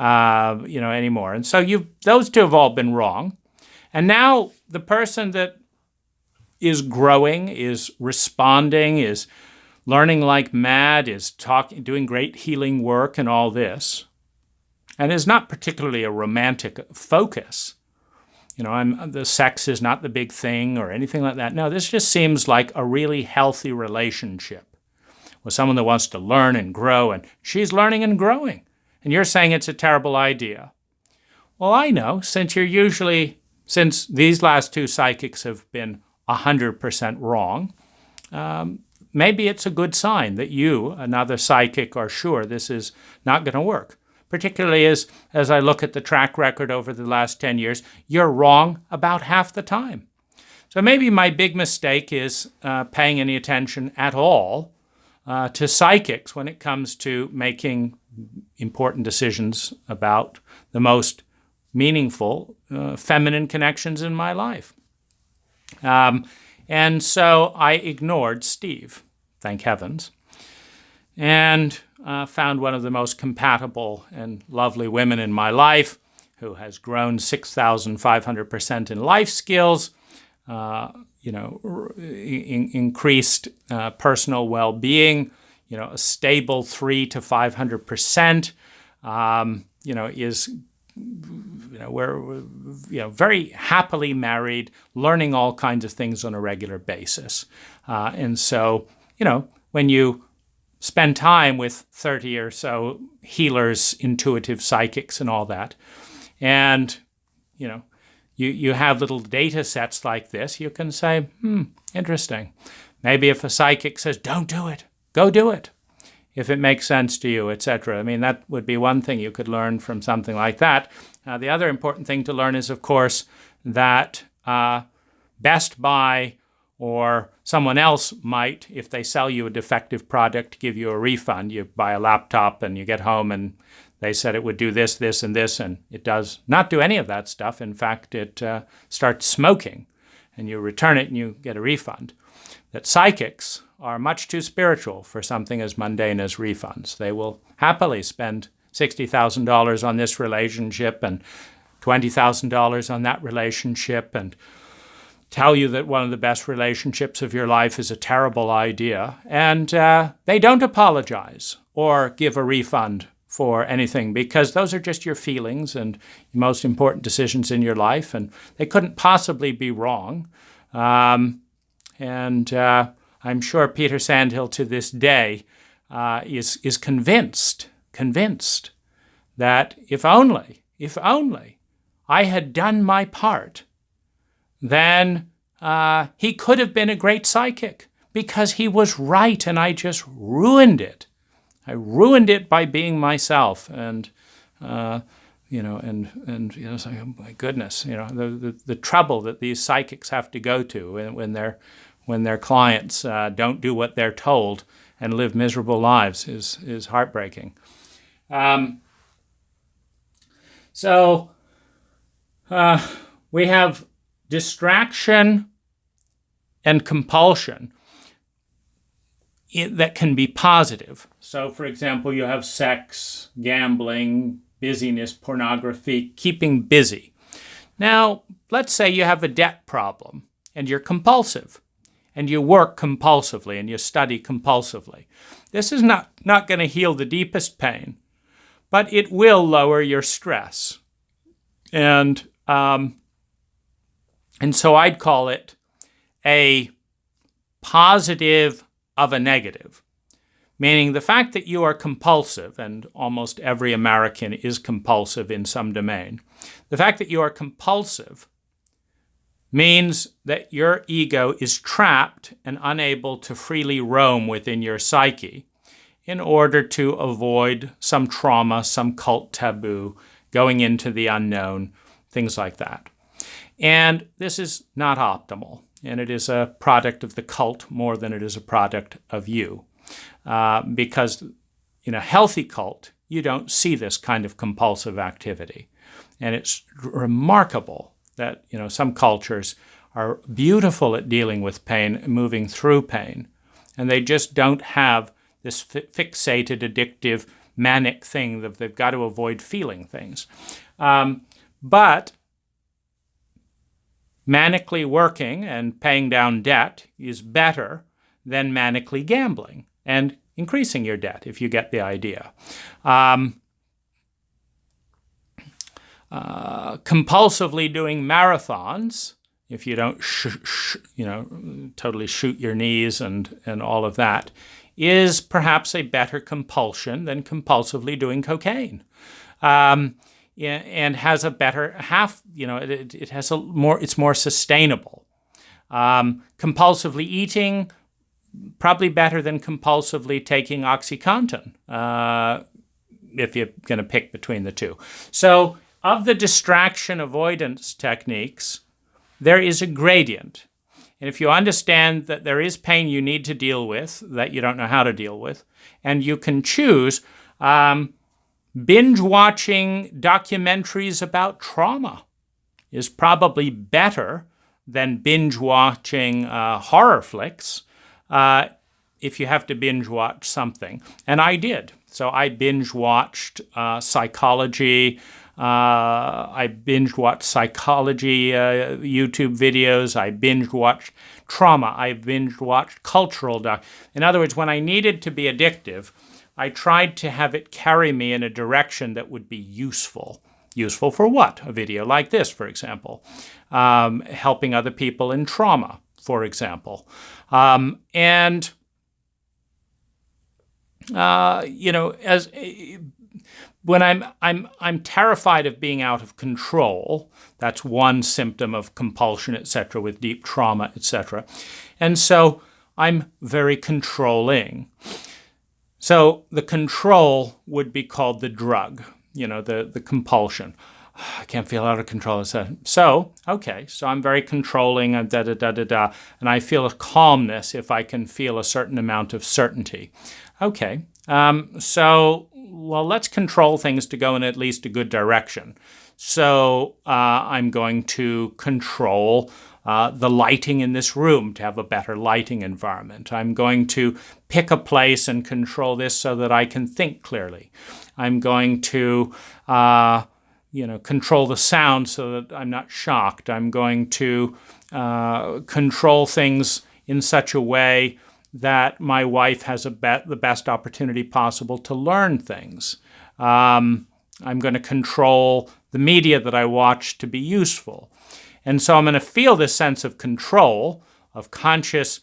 anymore. And so those two have all been wrong. And now the person that is growing, is responding, is learning like mad, is doing great healing work and all this, and is not particularly a romantic focus. The sex is not the big thing or anything like that. No, this just seems like a really healthy relationship with someone that wants to learn and grow, and she's learning and growing. And you're saying it's a terrible idea. Well, I know, since these last two psychics have been 100% wrong, maybe it's a good sign that you, another psychic, are sure this is not going to work. Particularly as I look at the track record over the last 10 years, you're wrong about half the time. So maybe my big mistake is paying any attention at all to psychics when it comes to making important decisions about the most meaningful feminine connections in my life. And so I ignored Steve, thank heavens, and found one of the most compatible and lovely women in my life, who has grown 6,500% in life skills, increased personal well-being, a stable 300 to 500%, is we're very happily married, learning all kinds of things on a regular basis. And so, when you spend time with 30 or so healers, intuitive psychics and all that, and, you have little data sets like this, you can say, interesting. Maybe if a psychic says, don't do it, go do it, if it makes sense to you, etc. I mean, that would be one thing you could learn from something like that. The other important thing to learn is, of course, that Best Buy or someone else might, if they sell you a defective product, give you a refund. You buy a laptop and you get home and they said it would do this, this, and this, and it does not do any of that stuff. In fact, it starts smoking, and you return it and you get a refund. That psychics are much too spiritual for something as mundane as refunds. They will happily spend $60,000 on this relationship and $20,000 on that relationship and tell you that one of the best relationships of your life is a terrible idea. And they don't apologize or give a refund for anything, because those are just your feelings and your most important decisions in your life, and they couldn't possibly be wrong. I'm sure Peter Sandhill to this day is convinced that if only I had done my part, then he could have been a great psychic, because he was right and I just ruined it. I ruined it by being myself, and so, oh my goodness, the trouble that these psychics have to go to when their clients don't do what they're told and live miserable lives is heartbreaking. So we have distraction and compulsion that can be positive. So, for example, you have sex, gambling, busyness, pornography, keeping busy. Now, let's say you have a debt problem and you're compulsive and you work compulsively and you study compulsively. This is not going to heal the deepest pain, but it will lower your stress. And so I'd call it a positive of a negative, meaning the fact that you are compulsive, and almost every American is compulsive in some domain, the fact that you are compulsive means that your ego is trapped and unable to freely roam within your psyche in order to avoid some trauma, some cult taboo, going into the unknown, things like that. And this is not optimal, and it is a product of the cult more than it is a product of you. Because in a healthy cult, you don't see this kind of compulsive activity. And it's remarkable that, some cultures are beautiful at dealing with pain, moving through pain, and they just don't have this fixated, addictive, manic thing that they've got to avoid feeling things. But manically working and paying down debt is better than manically gambling and increasing your debt, if you get the idea. Compulsively doing marathons, if you don't totally shoot your knees and all of that, is perhaps a better compulsion than compulsively doing cocaine. And has a better it's more sustainable. Compulsively eating, probably better than compulsively taking OxyContin, if you're going to pick between the two. So of the distraction avoidance techniques, there is a gradient. And if you understand that there is pain you need to deal with, that you don't know how to deal with, and you can choose, binge watching documentaries about trauma is probably better than binge watching horror flicks if you have to binge watch something. And I did. So I binge watched psychology. I binge watched psychology YouTube videos. I binge watched trauma. I binge watched cultural In other words, when I needed to be addictive, I tried to have it carry me in a direction that would be useful. Useful for what? A video like this, for example. Helping other people in trauma, for example. When I'm terrified of being out of control, that's one symptom of compulsion, etc., with deep trauma, etc. And so I'm very controlling. So the control would be called the drug, the compulsion. I can't feel out of control. So I'm very controlling, and and I feel a calmness if I can feel a certain amount of certainty. Okay, let's control things to go in at least a good direction. So I'm going to control the lighting in this room to have a better lighting environment. I'm going to pick a place and control this so that I can think clearly. I'm going to control the sound so that I'm not shocked. I'm going to control things in such a way that my wife has the best opportunity possible to learn things. I'm going to control the media that I watch to be useful. And so I'm going to feel this sense of control, of conscious,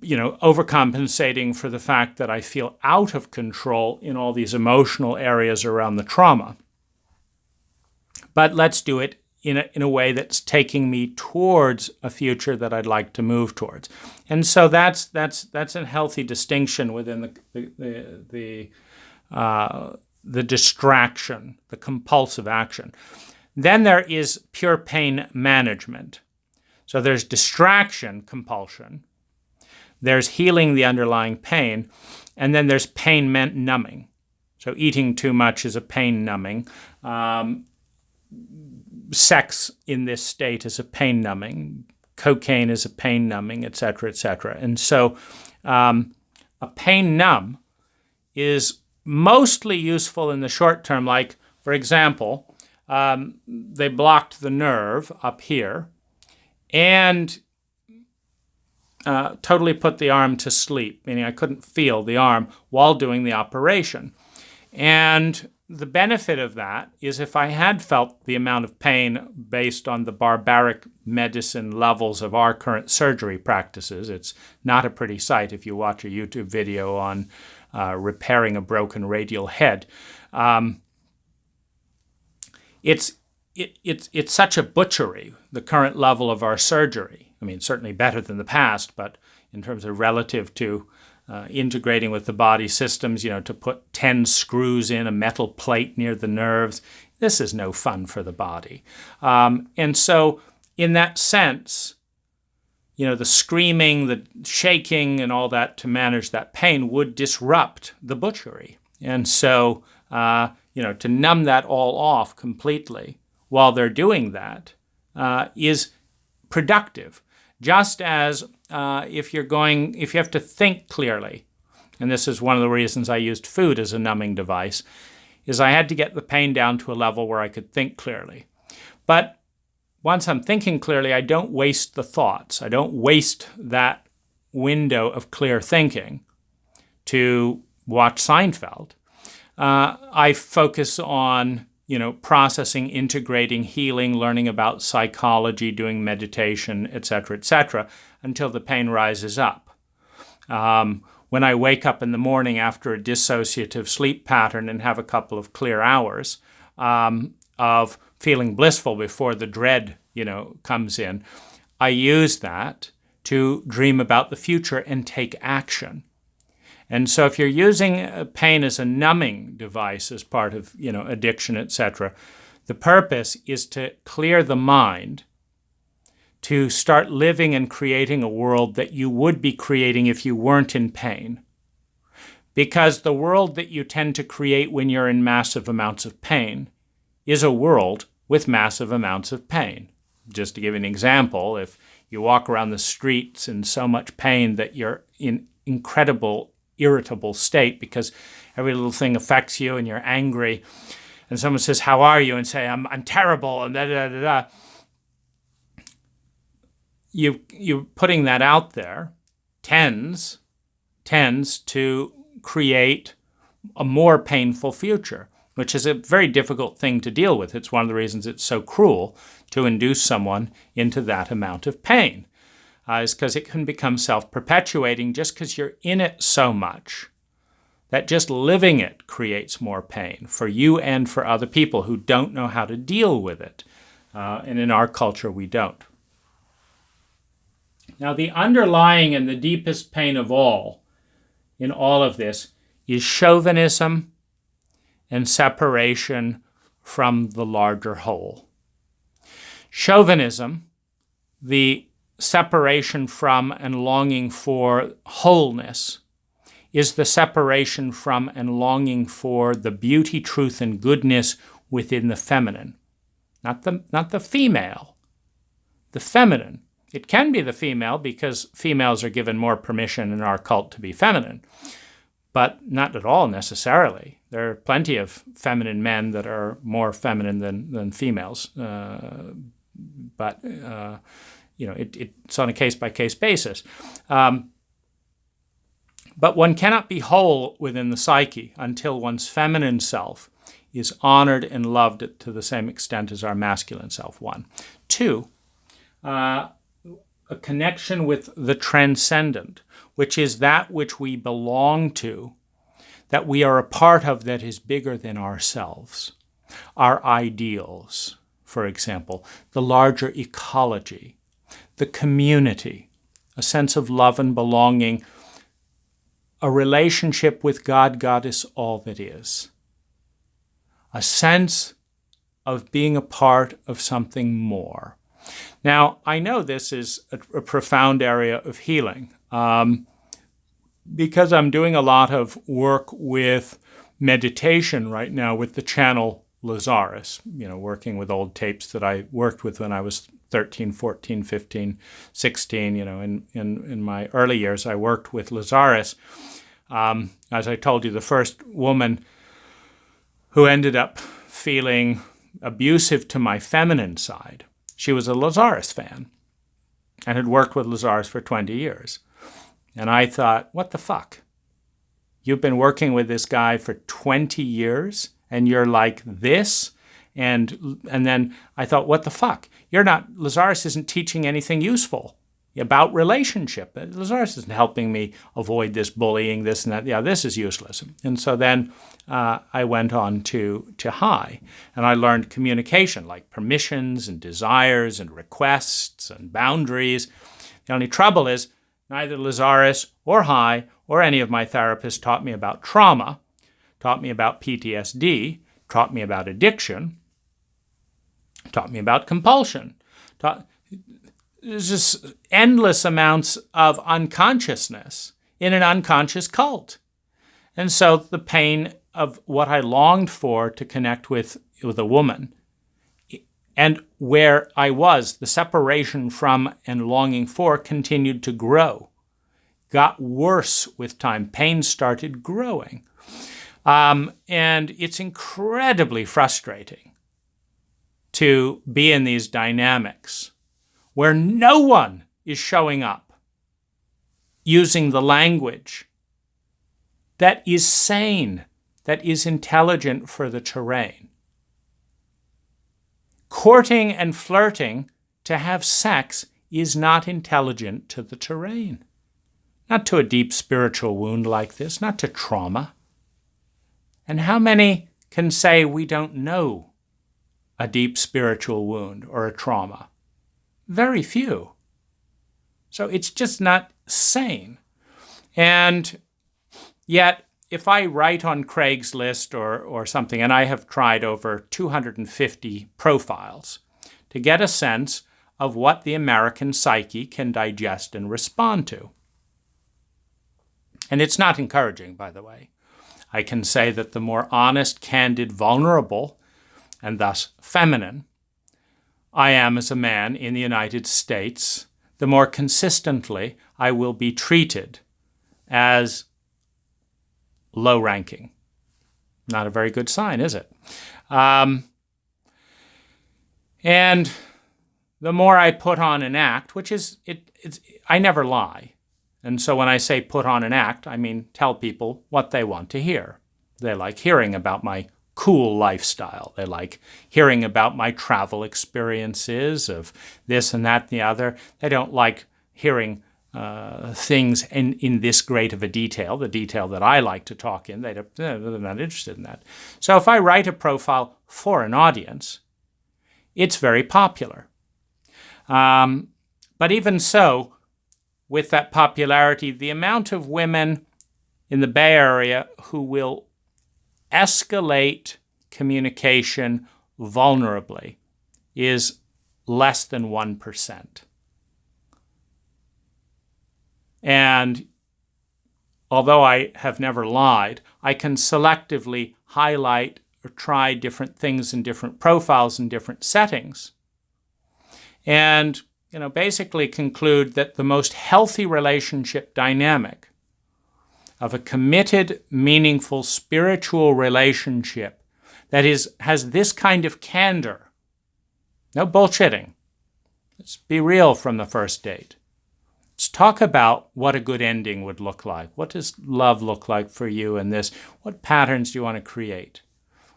overcompensating for the fact that I feel out of control in all these emotional areas around the trauma. But let's do it in a way that's taking me towards a future that I'd like to move towards. And so that's a healthy distinction within the distraction, the compulsive action. Then there is pure pain management. So there's distraction, compulsion. There's healing the underlying pain. And then there's pain numbing. So eating too much is a pain numbing. Sex in this state is a pain numbing. Cocaine is a pain numbing, et cetera, et cetera. And so a pain numb is mostly useful in the short term. Like, for example, they blocked the nerve up here and totally put the arm to sleep, meaning I couldn't feel the arm while doing the operation. And the benefit of that is if I had felt the amount of pain based on the barbaric medicine levels of our current surgery practices, it's not a pretty sight if you watch a YouTube video on repairing a broken radial head. It's such a butchery, the current level of our surgery. I mean, certainly better than the past, but in terms of relative to integrating with the body systems, to put 10 screws in a metal plate near the nerves, this is no fun for the body. And so in that sense, the screaming, the shaking, and all that to manage that pain would disrupt the butchery. And so, to numb that all off completely while they're doing that is productive. Just as if you have to think clearly, and this is one of the reasons I used food as a numbing device, is I had to get the pain down to a level where I could think clearly. But once I'm thinking clearly, I don't waste the thoughts. I don't waste that window of clear thinking to watch Seinfeld. I focus on, processing, integrating, healing, learning about psychology, doing meditation, etc., until the pain rises up. When I wake up in the morning after a dissociative sleep pattern and have a couple of clear hours of feeling blissful before the dread, comes in, I use that to dream about the future and take action. And so if you're using pain as a numbing device as part of, addiction, etc., the purpose is to clear the mind, to start living and creating a world that you would be creating if you weren't in pain. Because the world that you tend to create when you're in massive amounts of pain is a world with massive amounts of pain. Just to give an example, if you walk around the streets in so much pain that you're in incredible irritable state because every little thing affects you and you're angry, and someone says, "How are you?" and say, I'm terrible, and da-da-da-da. You putting that out there tends to create a more painful future, which is a very difficult thing to deal with. It's one of the reasons it's so cruel to induce someone into that amount of pain, is because it can become self-perpetuating just because you're in it so much that just living it creates more pain for you and for other people who don't know how to deal with it. And in our culture, we don't. Now, the underlying and the deepest pain of all in all of this is chauvinism and separation from the larger whole. Chauvinism, the separation from and longing for wholeness, is the separation from and longing for the beauty, truth, and goodness within the feminine. Not the female, the feminine. It can be the female because females are given more permission in our cult to be feminine, but not at all necessarily. There are plenty of feminine men that are more feminine than females, but it's on a case-by-case basis. But one cannot be whole within the psyche until one's feminine self is honored and loved to the same extent as our masculine self, one. Two, a connection with the transcendent, which is that which we belong to, that we are a part of that is bigger than ourselves. Our ideals, for example, the larger ecology, the community, a sense of love and belonging, a relationship with God, Goddess, all that is. A sense of being a part of something more. Now, I know this is a profound area of healing because I'm doing a lot of work with meditation right now with the channel Lazarus, working with old tapes that I worked with when I was 13, 14, 15, 16, in my early years, I worked with Lazarus. As I told you, the first woman who ended up feeling abusive to my feminine side, she was a Lazarus fan and had worked with Lazarus for 20 years. And I thought, what the fuck? You've been working with this guy for 20 years and you're like this? And then I thought, what the fuck? Lazarus isn't teaching anything useful about relationship. Lazarus isn't helping me avoid this bullying, this and that. Yeah, this is useless. And so then I went on to high, and I learned communication, like permissions and desires and requests and boundaries. The only trouble is neither Lazarus or high or any of my therapists taught me about trauma, taught me about PTSD, taught me about addiction, taught me about compulsion. There's just endless amounts of unconsciousness in an unconscious cult. And so the pain of what I longed for to connect with a woman and where I was, the separation from and longing for continued to grow got worse with time. Pain started growing. And it's incredibly frustrating to be in these dynamics where no one is showing up using the language that is sane, that is intelligent for the terrain. Courting and flirting to have sex is not intelligent to the terrain. Not to a deep spiritual wound like this, not to trauma. And how many can say we don't know a deep spiritual wound or a trauma? Very few. So it's just not sane. And yet, if I write on Craigslist or something, and I have tried over 250 profiles to get a sense of what the American psyche can digest and respond to. And it's not encouraging, by the way. I can say that the more honest, candid, vulnerable, and thus feminine I am as a man in the United States, the more consistently I will be treated as low-ranking. Not a very good sign, is it? And the more I put on an act, which is, I never lie. And so when I say put on an act, I mean tell people what they want to hear. They like hearing about my cool lifestyle. They like hearing about my travel experiences of this and that and the other. They don't like hearing things in this great of a detail, the detail that I like to talk in. They're not interested in that. So if I write a profile for an audience, it's very popular. But even so, with that popularity, the amount of women in the Bay Area who will escalate communication vulnerably is less than 1%. And although I have never lied, I can selectively highlight or try different things in different profiles in different settings. And basically conclude that the most healthy relationship dynamic of a committed, meaningful, spiritual relationship that has this kind of candor. No bullshitting. Let's be real from the first date. Let's talk about what a good ending would look like. What does love look like for you in this? What patterns do you want to create?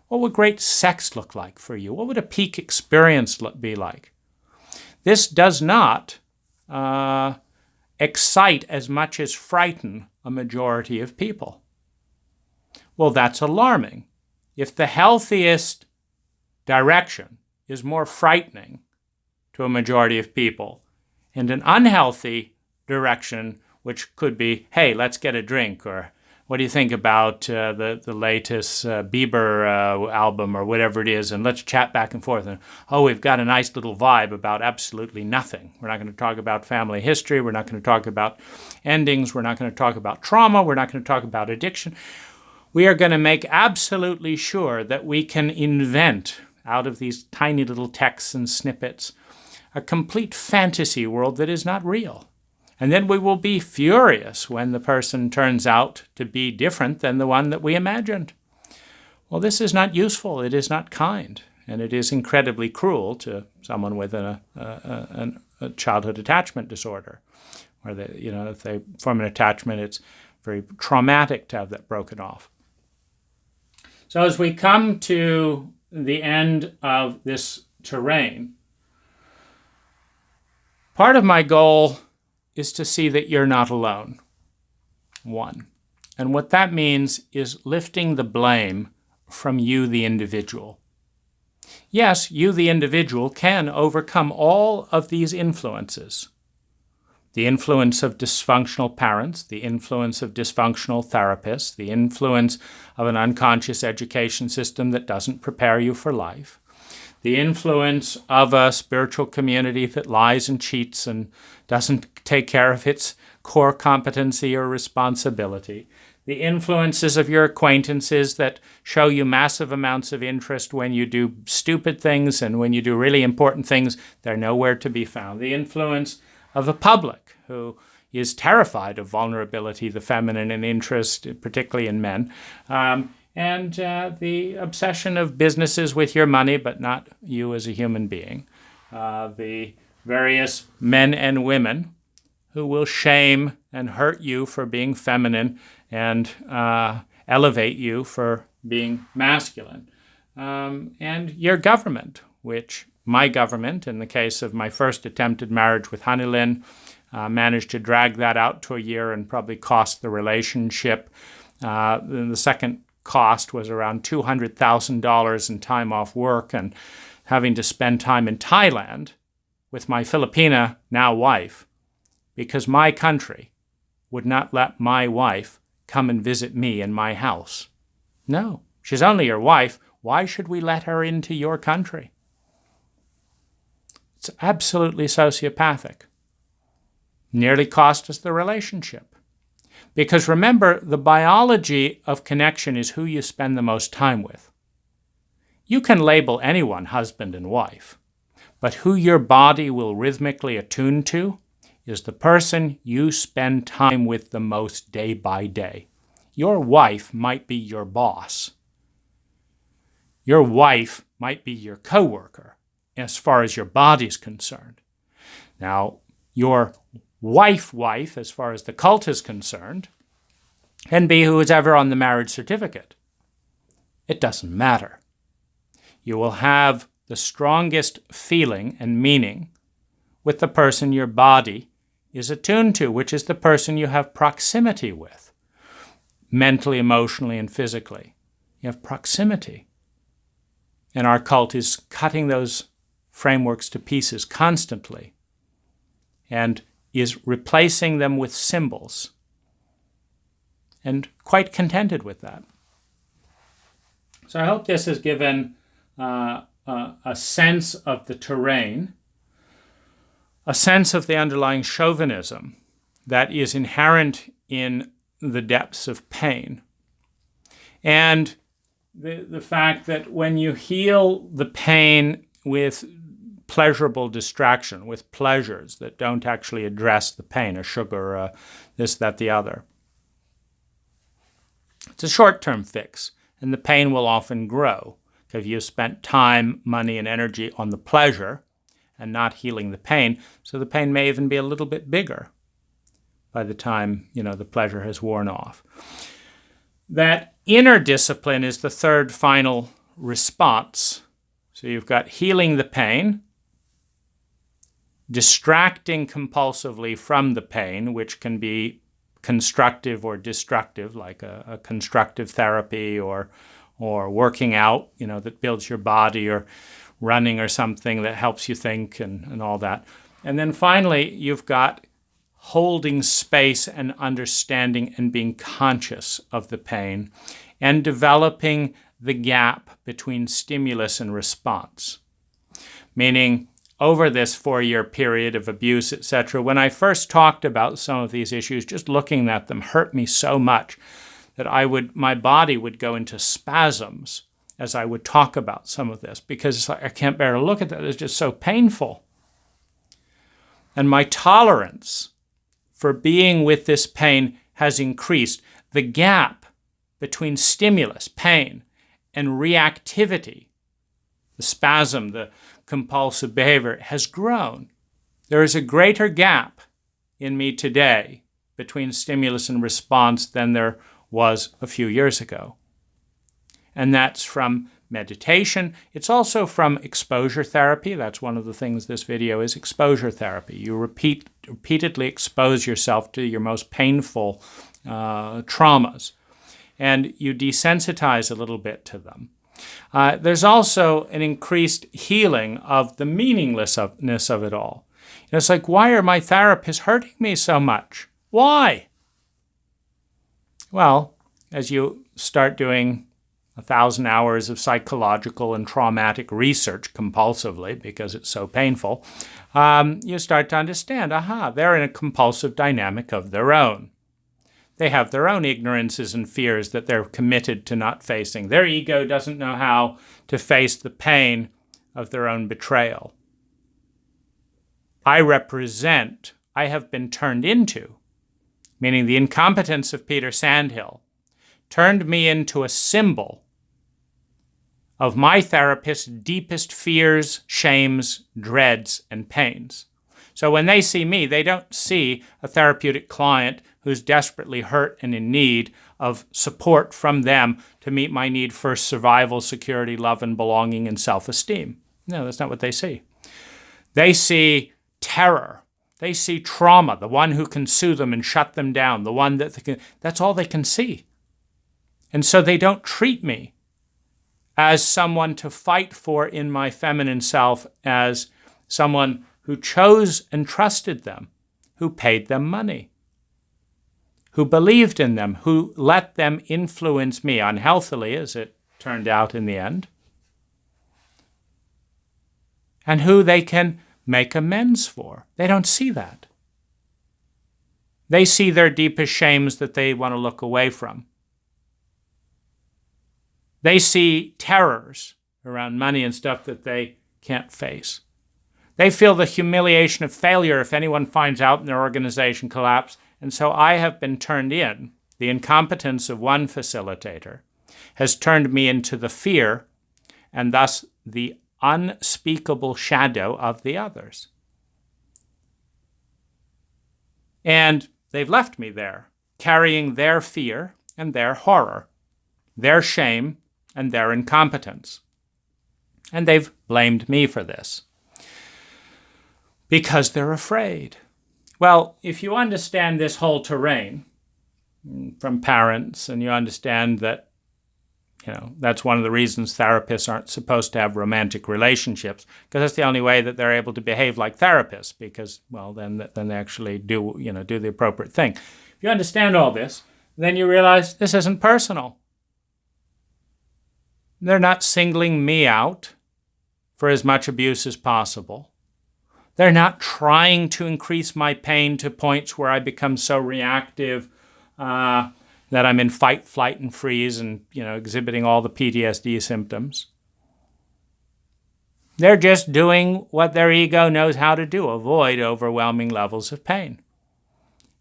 What would great sex look like for you? What would a peak experience be like? This does not excite as much as frighten a majority of people. Well, that's alarming. If the healthiest direction is more frightening to a majority of people, and an unhealthy direction, which could be, hey, let's get a drink, or what do you think about the latest Bieber album or whatever it is, and let's chat back and forth. And, we've got a nice little vibe about absolutely nothing. We're not going to talk about family history. We're not going to talk about endings. We're not going to talk about trauma. We're not going to talk about addiction. We are going to make absolutely sure that we can invent, out of these tiny little texts and snippets, a complete fantasy world that is not real. And then we will be furious when the person turns out to be different than the one that we imagined. Well, this is not useful. It is not kind. And it is incredibly cruel to someone with a childhood attachment disorder, where if they form an attachment, it's very traumatic to have that broken off. So as we come to the end of this terrain, part of my goal is to see that you're not alone, one. And what that means is lifting the blame from you, the individual. Yes, you, the individual, can overcome all of these influences. The influence of dysfunctional parents, the influence of dysfunctional therapists, the influence of an unconscious education system that doesn't prepare you for life, the influence of a spiritual community that lies and cheats and doesn't take care of its core competency or responsibility, the influences of your acquaintances that show you massive amounts of interest when you do stupid things, and when you do really important things, they're nowhere to be found, the influence of a public who is terrified of vulnerability, the feminine in interest, particularly in men, and the obsession of businesses with your money, but not you as a human being. The various men and women who will shame and hurt you for being feminine and elevate you for being masculine. And your government, which my government, in the case of my first attempted marriage with Hanilin, managed to drag that out to a year and probably cost the relationship. Then the second cost was around $200,000 in time off work and having to spend time in Thailand with my Filipina now wife, because my country would not let my wife come and visit me in my house. No, she's only your wife. Why should we let her into your country? It's absolutely sociopathic. Nearly cost us the relationship. Because remember, the biology of connection is who you spend the most time with. You can label anyone husband and wife, but who your body will rhythmically attune to is the person you spend time with the most day by day. Your wife might be your boss. Your wife might be your coworker, as far as your body's concerned. Now, your wife, as far as the cult is concerned, can be who is ever on the marriage certificate. It doesn't matter. You will have the strongest feeling and meaning with the person your body is attuned to, which is the person you have proximity with, mentally, emotionally, and physically. You have proximity. And our cult is cutting those frameworks to pieces constantly and is replacing them with symbols, and quite contented with that. So I hope this has given a sense of the terrain, a sense of the underlying chauvinism that is inherent in the depths of pain, and the fact that when you heal the pain with pleasurable distraction, with pleasures that don't actually address the pain, a sugar, this, that, the other, it's a short-term fix, and the pain will often grow because you've spent time, money, and energy on the pleasure and not healing the pain, so the pain may even be a little bit bigger by the time, the pleasure has worn off. That inner discipline is the third final response. So you've got healing the pain, distracting compulsively from the pain, which can be constructive or destructive, like a constructive therapy or working out, that builds your body, or running or something that helps you think and all that. And then finally, you've got holding space and understanding and being conscious of the pain and developing the gap between stimulus and response. Meaning, over this 4-year period of abuse, etc., when I first talked about some of these issues, just looking at them hurt me so much that my body would go into spasms as I would talk about some of this, because it's like, I can't bear to look at that. It's just so painful. And my tolerance for being with this pain has increased. The gap between stimulus, pain, and reactivity, the spasm, the compulsive behavior, has grown. There is a greater gap in me today between stimulus and response than there was a few years ago. And that's from meditation. It's also from exposure therapy. That's one of the things this video is, exposure therapy. You repeatedly expose yourself to your most painful traumas, and you desensitize a little bit to them. There's also an increased healing of the meaninglessness of it all. It's like, why are my therapists hurting me so much? Why? Well, as you start doing 1,000 hours of psychological and traumatic research compulsively, because it's so painful, you start to understand, they're in a compulsive dynamic of their own. They have their own ignorances and fears that they're committed to not facing. Their ego doesn't know how to face the pain of their own betrayal. I have been turned into meaning the incompetence of Peter Sandhill, turned me into a symbol of my therapist's deepest fears, shames, dreads, and pains. So when they see me, they don't see a therapeutic client who's desperately hurt and in need of support from them to meet my need for survival, security, love, and belonging, and self-esteem. No, that's not what they see. They see terror. They see trauma, the one who can soothe them and shut them down, the one that's all they can see. And so they don't treat me as someone to fight for in my feminine self, as someone who chose and trusted them, who paid them money, who believed in them, who let them influence me unhealthily, as it turned out in the end, and who they can make amends for. They don't see that. They see their deepest shames that they want to look away from. They see terrors around money and stuff that they can't face. They feel the humiliation of failure if anyone finds out and their organization collapses. And so I have been turned in. The incompetence of one facilitator has turned me into the fear and thus the unspeakable shadow of the others. And they've left me there, carrying their fear and their horror, their shame and their incompetence. And they've blamed me for this because they're afraid. Well, if you understand this whole terrain from parents, and you understand that, that's one of the reasons therapists aren't supposed to have romantic relationships, because that's the only way that they're able to behave like therapists, because, well, then they actually do the appropriate thing. If you understand all this, then you realize this isn't personal. They're not singling me out for as much abuse as possible. They're not trying to increase my pain to points where I become so reactive that I'm in fight, flight, and freeze and, exhibiting all the PTSD symptoms. They're just doing what their ego knows how to do, avoid overwhelming levels of pain.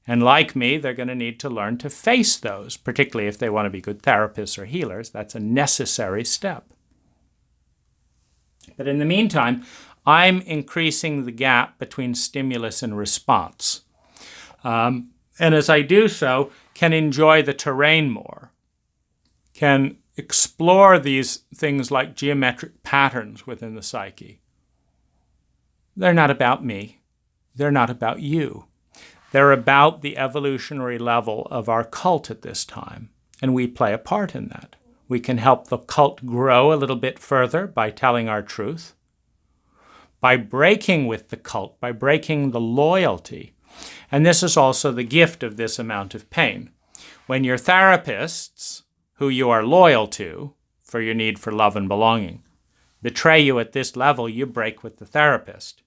And like me, they're going to need to learn to face those, particularly if they want to be good therapists or healers. That's a necessary step. But in the meantime, I'm increasing the gap between stimulus and response. And as I do so, can enjoy the terrain more, can explore these things like geometric patterns within the psyche. They're not about me. They're not about you. They're about the evolutionary level of our cult at this time, and we play a part in that. We can help the cult grow a little bit further by telling our truth, by breaking with the cult, by breaking the loyalty. And this is also the gift of this amount of pain. When your therapists, who you are loyal to for your need for love and belonging, betray you at this level, you break with the therapist.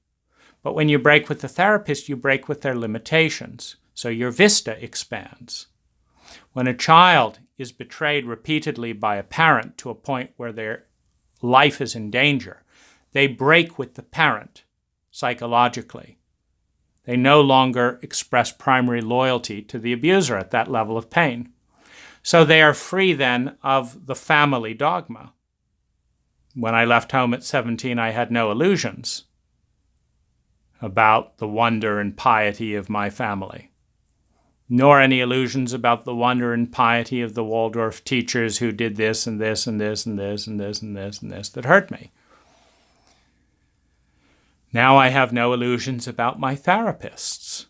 But when you break with the therapist, you break with their limitations. So your vista expands. When a child is betrayed repeatedly by a parent to a point where their life is in danger, they break with the parent psychologically. They no longer express primary loyalty to the abuser at that level of pain. So they are free then of the family dogma. When I left home at 17, I had no illusions about the wonder and piety of my family, nor any illusions about the wonder and piety of the Waldorf teachers who did this and this and this and this and this and this and this that hurt me. Now I have no illusions about my therapists.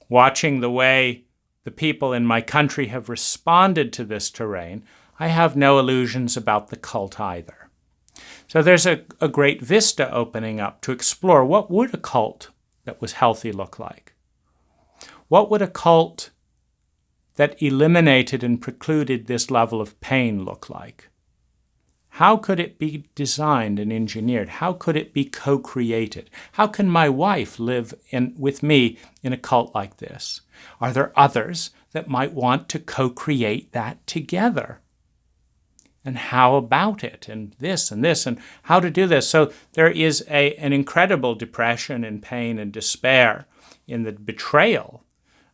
Watching the way the people in my country have responded to this terrain, I have no illusions about the cult either. So there's a great vista opening up to explore what would a cult that was healthy look like? What would a cult that eliminated and precluded this level of pain look like? How could it be designed and engineered? How could it be co-created? How can my wife live with me in a cult like this? Are there others that might want to co-create that together? And how about it? And this, and how to do this. So there is an incredible depression and pain and despair in the betrayal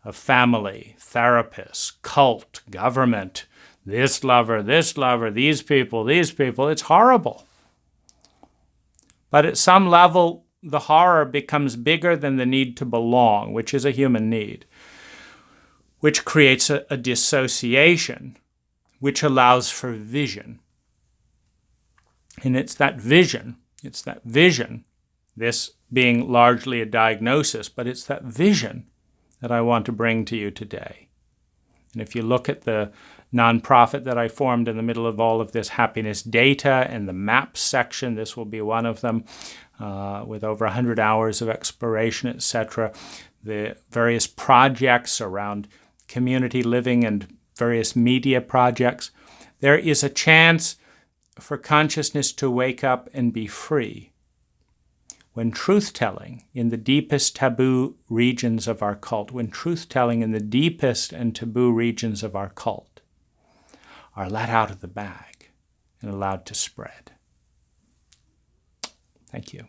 of family, therapists, cult, government, this lover, these people. It's horrible. But at some level, the horror becomes bigger than the need to belong, which is a human need, which creates a dissociation, which allows for vision. And it's that vision, this being largely a diagnosis, but it's that vision that I want to bring to you today. And if you look at the nonprofit that I formed in the middle of all of this happiness data and the maps section, this will be one of them, with over 100 hours of exploration, etc. The various projects around community living and various media projects. There is a chance for consciousness to wake up and be free when truth-telling in the deepest taboo regions of our cult, when truth-telling in the deepest and taboo regions of our cult are let out of the bag and allowed to spread. Thank you.